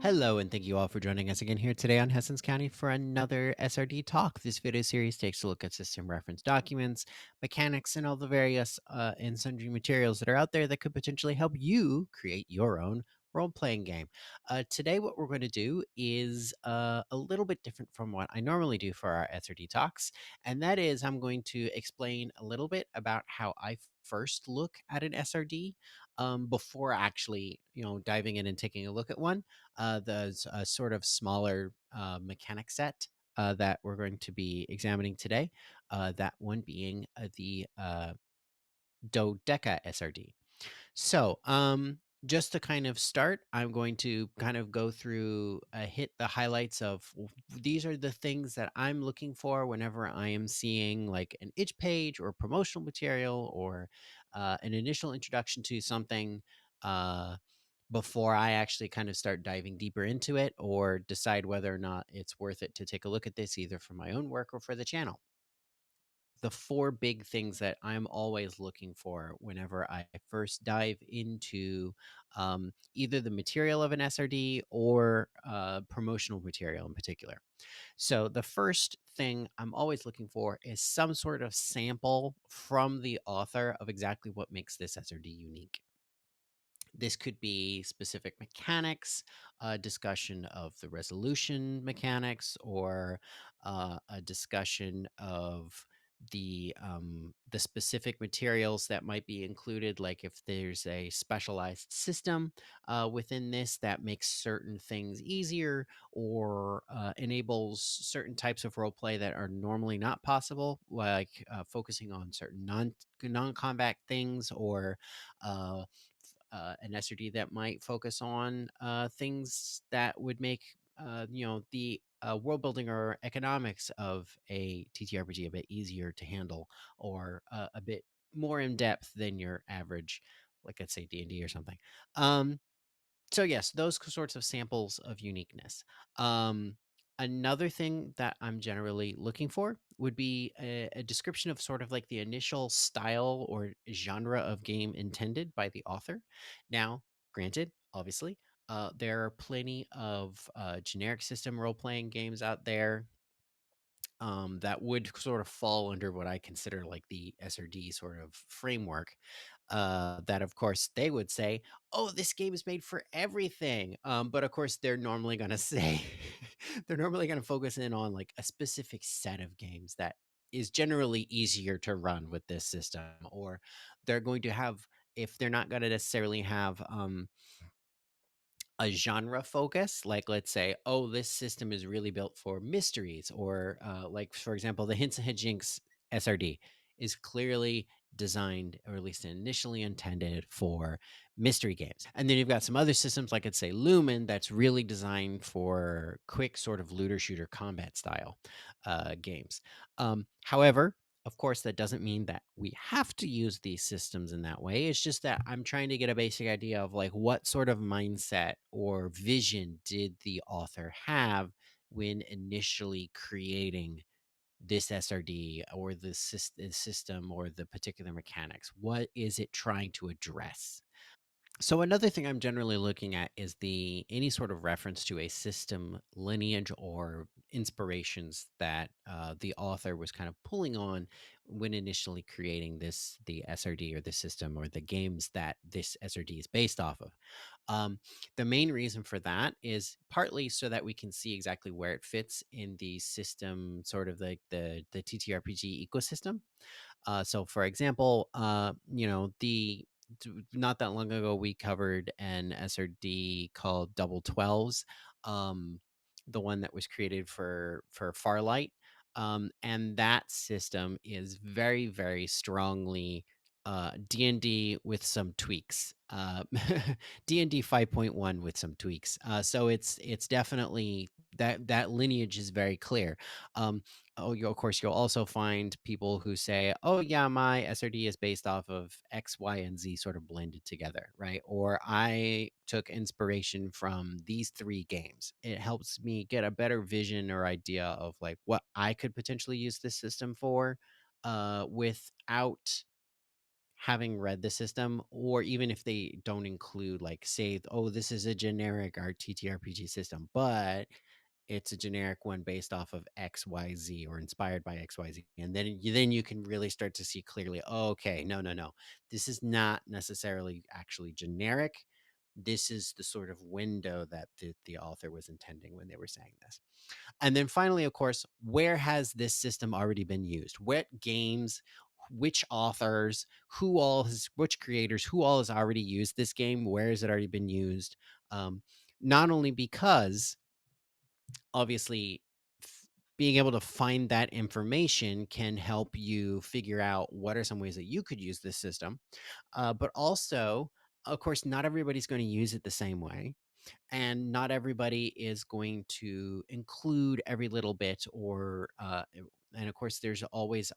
Hello, and thank you all for joining us again here today on Hessens County for another SRD Talk. This video series takes a look at system reference documents, mechanics, and all the various and sundry materials that are out there that could potentially help you create your own role-playing game. Today, what we're going to do is a little bit different from what I normally do for our SRD Talks, and that is I'm going to explain a little bit about how I first look at an SRD before actually, diving in and taking a look at one. There's a sort of smaller mechanic set that we're going to be examining today. That one being the Dodeca SRD. So, just to kind of start, I'm going to kind of go through, hit the highlights of these are the things that I'm looking for whenever I am seeing like an itch page or promotional material or an initial introduction to something. Before I actually kind of start diving deeper into it or decide whether or not it's worth it to take a look at this either for my own work or for the channel. The four big things that I'm always looking for whenever I first dive into either the material of an SRD or promotional material in particular. So, the first thing I'm always looking for is some sort of sample from the author of exactly what makes this SRD unique. This could be specific mechanics, a discussion of the resolution mechanics, or a discussion of the specific materials that might be included. Like if there's a specialized system within this that makes certain things easier or enables certain types of role play that are normally not possible, like focusing on certain non combat things or uh, an SRD that might focus on things that would make the world building or economics of a TTRPG a bit easier to handle or a bit more in depth than your average, like let's say D&D or something. So yes, those sorts of samples of uniqueness. Um, Another thing that I'm generally looking for would be a description of sort of like the initial style or genre of game intended by the author. Now, granted, obviously, there are plenty of generic system role playing games out there that would sort of fall under what I consider like the SRD sort of framework. That of course they would say, "Oh, this game is made for everything." But of course, they're normally going to say, they're normally going to focus in on like a specific set of games that is generally easier to run with this system, or they're going to have, if they're not going to necessarily have a genre focus, like let's say, oh, this system is really built for mysteries, or like for example, the Hints and Hijinks SRD is clearly designed, or at least initially intended for mystery games. And then you've got some other systems, like let's say Lumen, that's really designed for quick sort of looter shooter combat style games. However, of course, that doesn't mean that we have to use these systems in that way. It's just that I'm trying to get a basic idea of like what sort of mindset or vision did the author have when initially creating this SRD or the system or the particular mechanics. What is it trying to address? So another thing I'm generally looking at is the any sort of reference to a system lineage or inspirations that the author was kind of pulling on when initially creating the SRD or the system or the games that this SRD is based off of. Um, the main reason for that is partly so that we can see exactly where it fits in the system, sort of like the TTRPG ecosystem. So, for example, not that long ago we covered an SRD called Double 12s, um, the one that was created for Farlight, and that system is very very strongly D&D with some tweaks. D&D 5.1 with some tweaks. So it's definitely that lineage is very clear. Um, of course, you'll also find people who say, "Oh, yeah, my SRD is based off of X, Y, and Z sort of blended together, right?" Or I took inspiration from these three games. It helps me get a better vision or idea of like what I could potentially use this system for, without having read the system, or even if they don't include, like, say, oh, this is a generic TTRPG system, but it's a generic one based off of XYZ or inspired by XYZ. And then you can really start to see clearly, oh, okay, no. This is not necessarily actually generic. This is the sort of window that the author was intending when they were saying this. And then finally, of course, where has this system already been used? What games, which authors, which creators, who all has already used this game? Where has it already been used? Um, Not only because obviously being able to find that information can help you figure out what are some ways that you could use this system, but also, of course, not everybody's going to use it the same way, and not everybody is going to include every little bit, or and of course there's always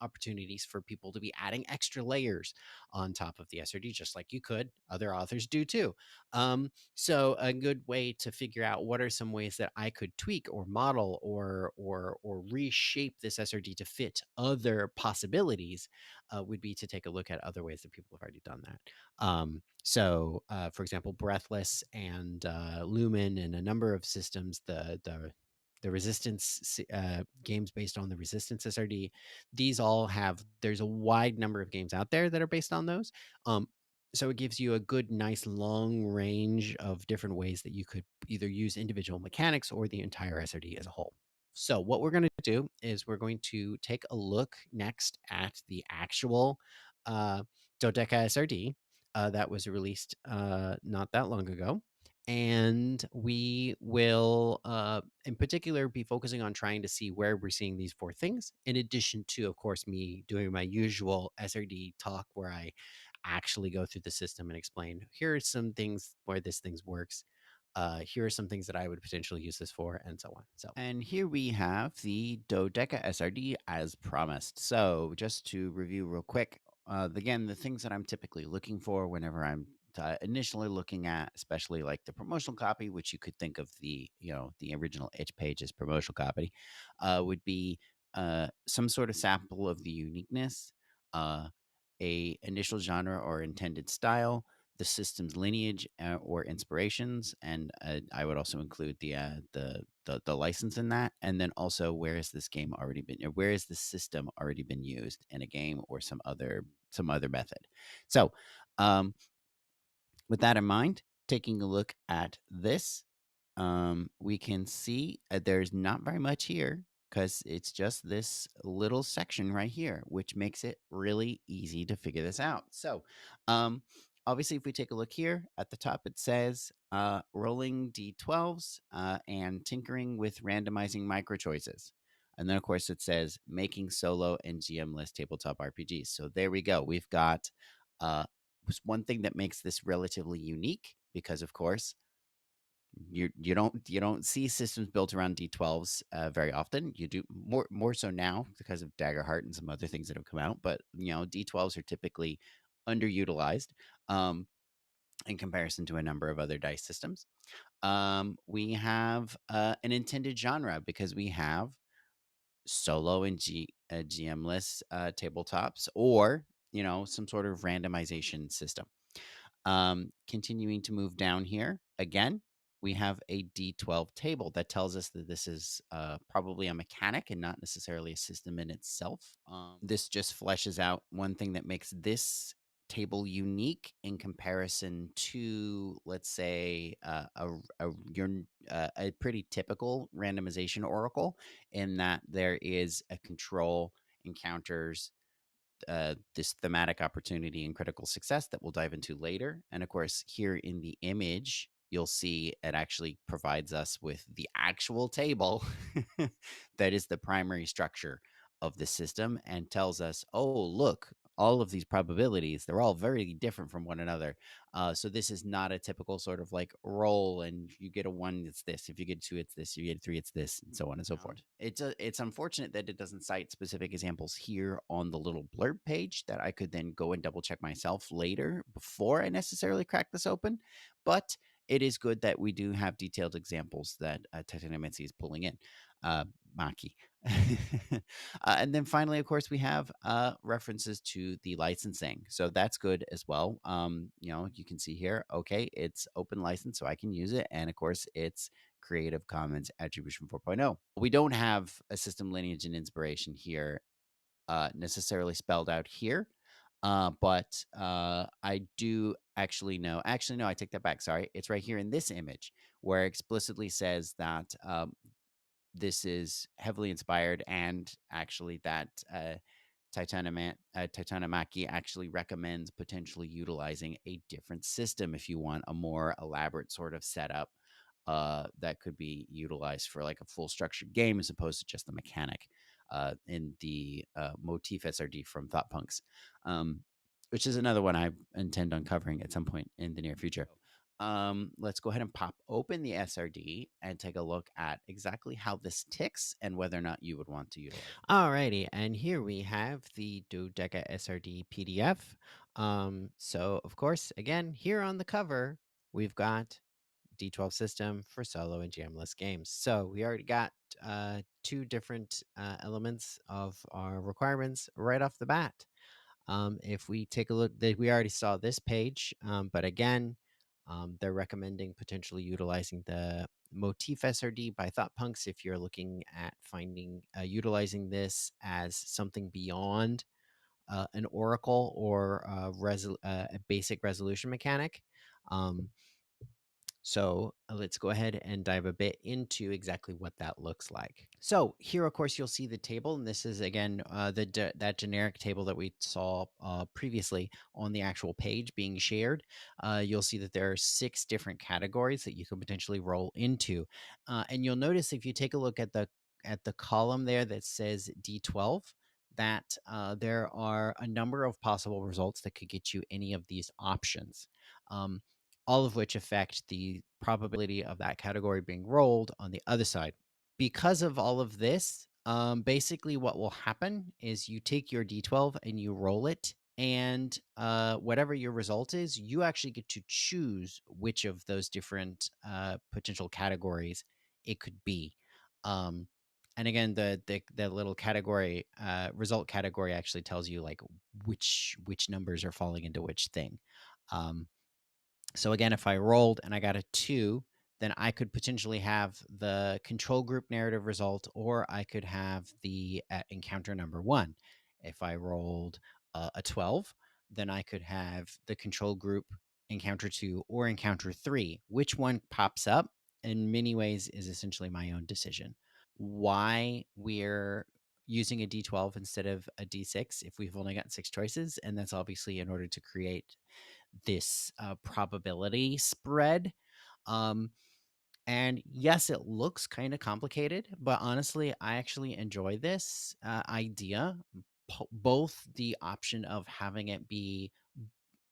opportunities for people to be adding extra layers on top of the SRD, just like you could other authors do too. So a good way to figure out what are some ways that I could tweak or model or reshape this SRD to fit other possibilities would be to take a look at other ways that people have already done that. For example, Breathless and Lumen and a number of systems, the Resistance games based on the Resistance SRD, these all there's a wide number of games out there that are based on those. So it gives you a good, nice, long range of different ways that you could either use individual mechanics or the entire SRD as a whole. So what we're going to do is we're going to take a look next at the actual Dodeca SRD that was released not that long ago. And we will, in particular, be focusing on trying to see where we're seeing these four things, in addition to, of course, me doing my usual SRD talk where I actually go through the system and explain here are some things where this thing works. Here are some things that I would potentially use this for, and so on. So, And here we have the Dodeca SRD as promised. So, just to review real quick, again, the things that I'm typically looking for whenever I'm initially looking at, especially like the promotional copy, which you could think of the original itch page as promotional copy, would be some sort of sample of the uniqueness, uh, a initial genre or intended style, the system's lineage or inspirations, and I would also include the license in that, and then also where has this game already been, or where has the system already been used in a game or some other method. So, um, with that in mind, taking a look at this, we can see there's not very much here because it's just this little section right here, which makes it really easy to figure this out. So, um, obviously, if we take a look here at the top, it says rolling d12s and tinkering with randomizing micro choices. And then, of course, it says making solo and GM list tabletop RPGs. So there we go. We've got uh, one thing that makes this relatively unique because, of course, you don't see systems built around D12s very often. You do more so now because of Daggerheart and some other things that have come out. But D12s are typically underutilized in comparison to a number of other dice systems. We have an intended genre because we have solo and GM list tabletops, or some sort of randomization system. Continuing to move down here, again, we have a D12 table that tells us that this is probably a mechanic and not necessarily a system in itself. This just fleshes out one thing that makes this table unique in comparison to, let's say, a pretty typical randomization oracle, in that there is a control encounters this thematic opportunity and critical success that we'll dive into later. And of course, here in the image, you'll see it actually provides us with the actual table that is the primary structure of the system and tells us, oh, look, all of these probabilities, they're all very different from one another. So this is not a typical sort of like roll and you get a one, it's this. If you get two, it's this. You get a three, it's this, and so on and so forth. It's unfortunate that it doesn't cite specific examples here on the little blurb page that I could then go and double check myself later before I necessarily crack this open. But it is good that we do have detailed examples that Titanomachy is pulling in. Maki. And then finally, of course, we have references to the licensing. So that's good as well. You can see here, okay, it's open license, so I can use it. And of course, it's Creative Commons Attribution 4.0. We don't have a system lineage and inspiration here necessarily spelled out here. But I do actually know. Actually, no, I take that back. Sorry. It's right here in this image where it explicitly says that this is heavily inspired, and actually that Titanomachy actually recommends potentially utilizing a different system if you want a more elaborate sort of setup that could be utilized for like a full structured game as opposed to just the mechanic in the Motif SRD from Thought Punks, um, which is another one I intend on covering at some point in the near future. Let's go ahead and pop open the SRD and take a look at exactly how this ticks and whether or not you would want to utilize it. Alrighty, and here we have the Dodeca SRD PDF. So of course, again, here on the cover, we've got D12 system for solo and jamless games. So we already got two different elements of our requirements right off the bat. If we take a look, we already saw this page, but again, they're recommending potentially utilizing the Motif SRD by Thought Punks if you're looking at finding utilizing this as something beyond an oracle or a basic resolution mechanic. Um, so let's go ahead and dive a bit into exactly what that looks like. So here, of course, you'll see the table, and this is again that generic table that we saw previously on the actual page being shared. You'll see that there are 6 different categories that you could potentially roll into, and you'll notice if you take a look at the column there that says D12. That there are a number of possible results that could get you any of these options. Um, all of which affect the probability of that category being rolled on the other side. Because of all of this, basically what will happen is you take your D12 and you roll it, and whatever your result is, you actually get to choose which of those different potential categories it could be. Um, and again, the little category result category actually tells you like which numbers are falling into which thing. Um, so again, if I rolled and I got a 2, then I could potentially have the control group narrative result, or I could have the encounter number 1. If I rolled a 12, then I could have the control group encounter 2 or encounter 3. Which one pops up in many ways is essentially my own decision. Why we're using a D12 instead of a D6 if we've only got 6 choices, and that's obviously in order to create this probability spread. Um, and yes, it looks kind of complicated, but honestly, I actually enjoy this idea. Both the option of having it be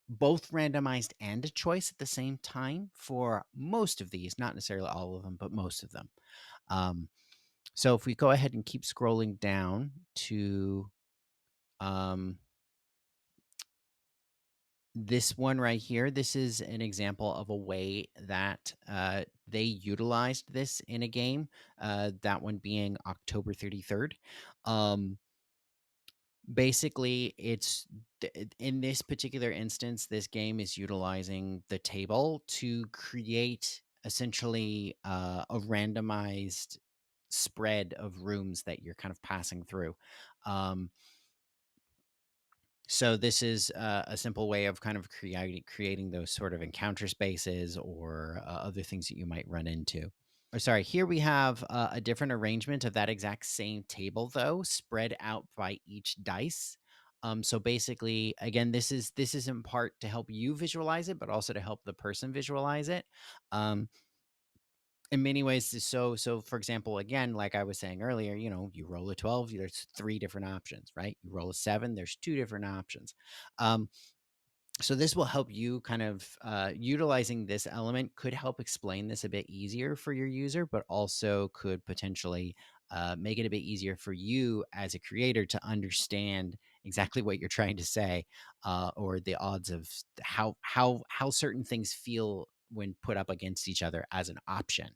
both randomized and a choice at the same time for most of these, not necessarily all of them, but most of them. Um, so if we go ahead and keep scrolling down to um, this one right here, this is an example of a way that they utilized this in a game, that one being October 33rd. Um, basically, in this particular instance, this game is utilizing the table to create essentially a randomized spread of rooms that you're kind of passing through. Um, so this is a simple way of kind of creating those sort of encounter spaces or other things that you might run into. Or sorry, here we have a different arrangement of that exact same table, though, spread out by each dice. So basically, again, this is in part to help you visualize it, but also to help the person visualize it. Um, in many ways, so for example, again, like I was saying earlier, you roll a 12, there's 3 different options, right? You roll a 7, there's 2 different options. Um, so this will help you kind of utilizing this element could help explain this a bit easier for your user, but also could potentially make it a bit easier for you as a creator to understand exactly what you're trying to say, or the odds of how certain things feel when put up against each other as an option.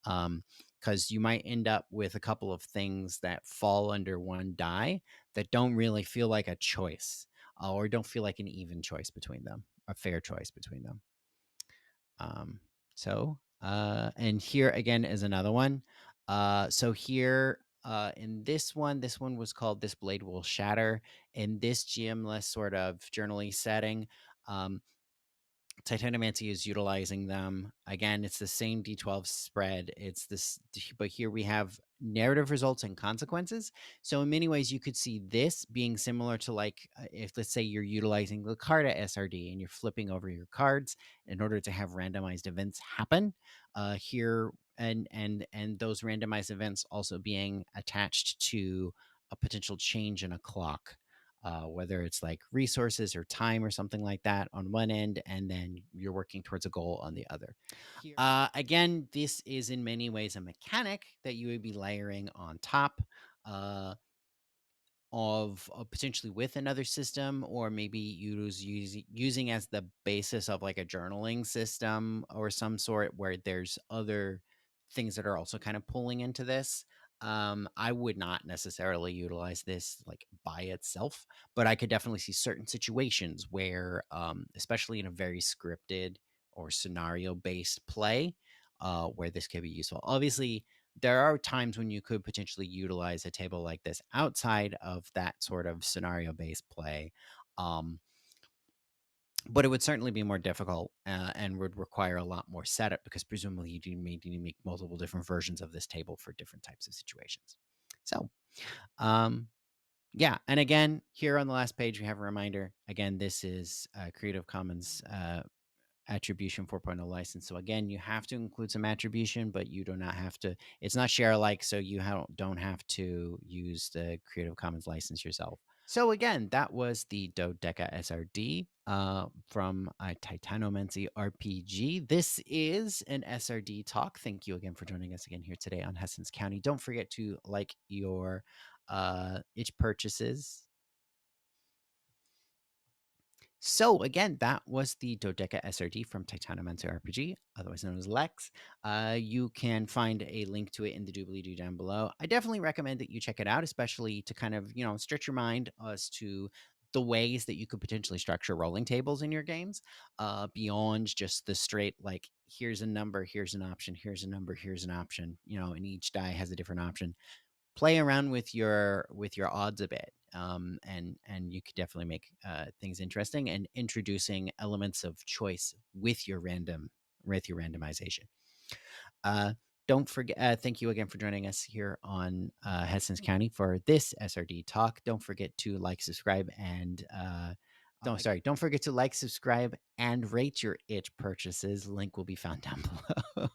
Um, because you might end up with a couple of things that fall under one die that don't really feel like a choice, or don't feel like an even choice between them, a fair choice between them. Um, and here again is another one. So here in this one was called "This Blade Will Shatter." In this GMless sort of journaling setting, um, Titanomachy is utilizing them. Again, it's the same D12 spread. It's this, but here we have narrative results and consequences. So in many ways, you could see this being similar to like if let's say you're utilizing the card at SRD and you're flipping over your cards in order to have randomized events happen. Here and those randomized events also being attached to a potential change in a clock, whether it's like resources or time or something like that on one end, and then you're working towards a goal on the other. Again, this is in many ways a mechanic that you would be layering on top. Uh, of potentially with another system, or maybe using as the basis of like a journaling system or some sort where there's other things that are also kind of pulling into this. I would not necessarily utilize this like by itself, but I could definitely see certain situations where, especially in a very scripted or scenario based play, where this could be useful. Obviously, there are times when you could potentially utilize a table like this outside of that sort of scenario based play. Um, but it would certainly be more difficult, and would require a lot more setup because presumably you do need to make multiple different versions of this table for different types of situations. So, um, yeah. And again, here on the last page, we have a reminder. Again, this is Creative Commons attribution 4.0 license. So again, you have to include some attribution, but you do not have to. It's not share alike, so you don't have to use the Creative Commons license yourself. So again, that was the Dodeca SRD from Titanomachy RPG. This is an SRD talk. Thank you again for joining us again here today on Hessens County. Don't forget to like your itch purchases. So again, that was the Dodeca SRD from Titanomachy RPG, otherwise known as Lex. You can find a link to it in the doobly-doo down below. I definitely recommend that you check it out, especially to kind of, stretch your mind as to the ways that you could potentially structure rolling tables in your games, beyond just the straight, like, here's a number, here's an option, here's a number, here's an option, and each die has a different option. Play around with your odds a bit, and you could definitely make things interesting, and introducing elements of choice with your randomization. uh, don't forget, thank you again for joining us here on Hessens County for this SRD talk. Don't forget to like, subscribe, and don't forget to like, subscribe, and rate your itch purchases. Link will be found down below.